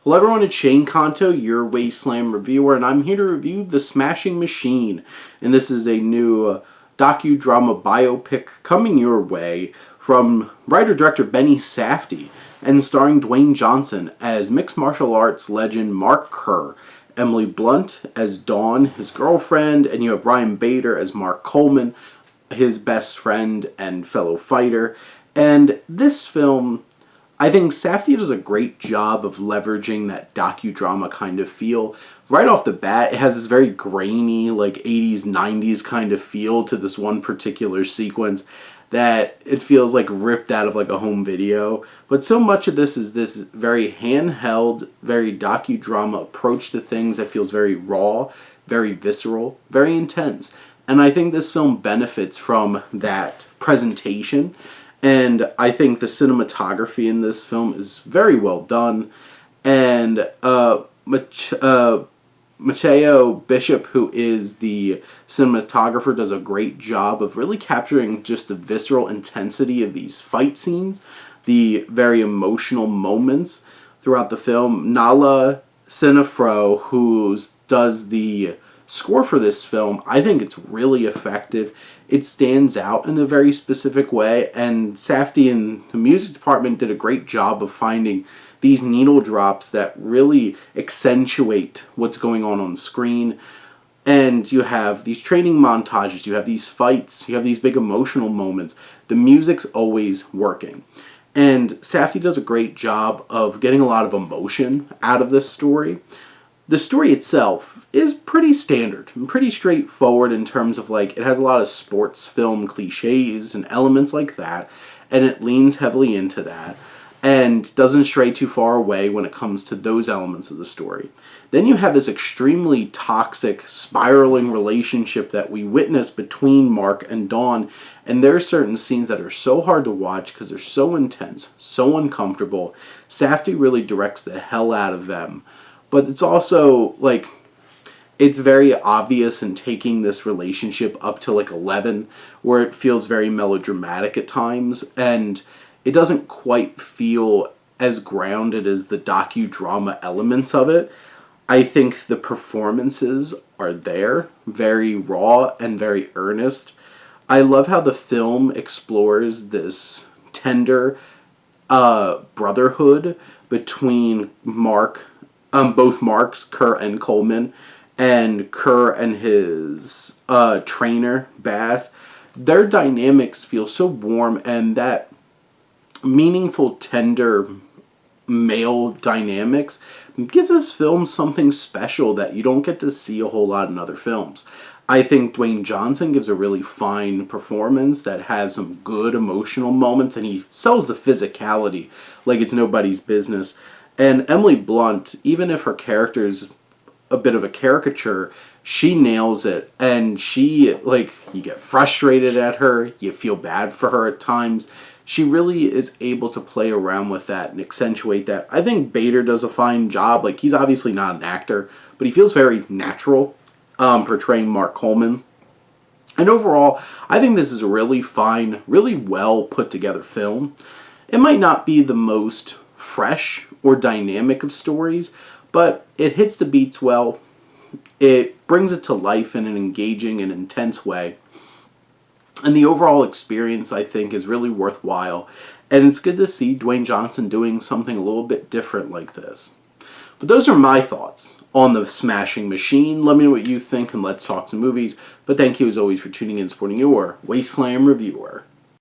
Hello everyone, it's Shane Kanto, your Wasteland reviewer, and I'm here to review The Smashing Machine. And this is a new docudrama biopic coming your way from writer-director Benny Safdie and starring Dwayne Johnson as mixed martial arts legend Mark Kerr, Emily Blunt as Dawn, his girlfriend, and you have Ryan Bader as Mark Coleman, his best friend and fellow fighter. And this film, I think Safdie does a great job of leveraging that docudrama kind of feel. Right off the bat, it has this very grainy, like 80s, 90s kind of feel to this one particular sequence that it feels like ripped out of like a home video. But so much of this is this very handheld, very docudrama approach to things that feels very raw, very visceral, very intense. And I think this film benefits from that presentation. And I think the cinematography in this film is very well done. And Mateo Bishop, who is the cinematographer, does a great job of really capturing just the visceral intensity of these fight scenes, the very emotional moments throughout the film. Nala Sinafro, who does the score for this film, I think it's really effective. It stands out in a very specific way, and Safdie and the music department did a great job of finding these needle drops that really accentuate what's going on screen. And you have these training montages, you have these fights, you have these big emotional moments. The music's always working. And Safdie does a great job of getting a lot of emotion out of this story. The story itself is pretty standard and pretty straightforward in terms of like it has a lot of sports film cliches and elements like that, and it leans heavily into that and doesn't stray too far away when it comes to those elements of the story. Then you have this extremely toxic, spiraling relationship that we witness between Mark and Dawn, and there are certain scenes that are so hard to watch because they're so intense, so uncomfortable. Safdie really directs the hell out of them. But it's also, like, it's very obvious in taking this relationship up to, like, 11, where it feels very melodramatic at times, and it doesn't quite feel as grounded as the docudrama elements of it. I think the performances are there, very raw and very earnest. I love how the film explores this tender brotherhood between both Marks, Kerr and Coleman, and Kerr and his trainer, Bass. Their dynamics feel so warm, and that meaningful, tender male dynamics gives this film something special that you don't get to see a whole lot in other films. I think Dwayne Johnson gives a really fine performance that has some good emotional moments, and he sells the physicality like it's nobody's business. And Emily Blunt, even if her character's a bit of a caricature, she nails it. And she, like, you get frustrated at her, you feel bad for her at times. She really is able to play around with that and accentuate that. I think Bader does a fine job. Like, he's obviously not an actor, but he feels very natural portraying Mark Coleman. And overall, I think this is a really fine, really well put together film. It might not be the most fresh or dynamic of stories, but it hits the beats well. It brings it to life in an engaging and intense way. And the overall experience, I think, is really worthwhile. And it's good to see Dwayne Johnson doing something a little bit different like this. But those are my thoughts on The Smashing Machine. Let me know what you think, and let's talk some movies. But thank you as always for tuning in and supporting your Wasteland reviewer.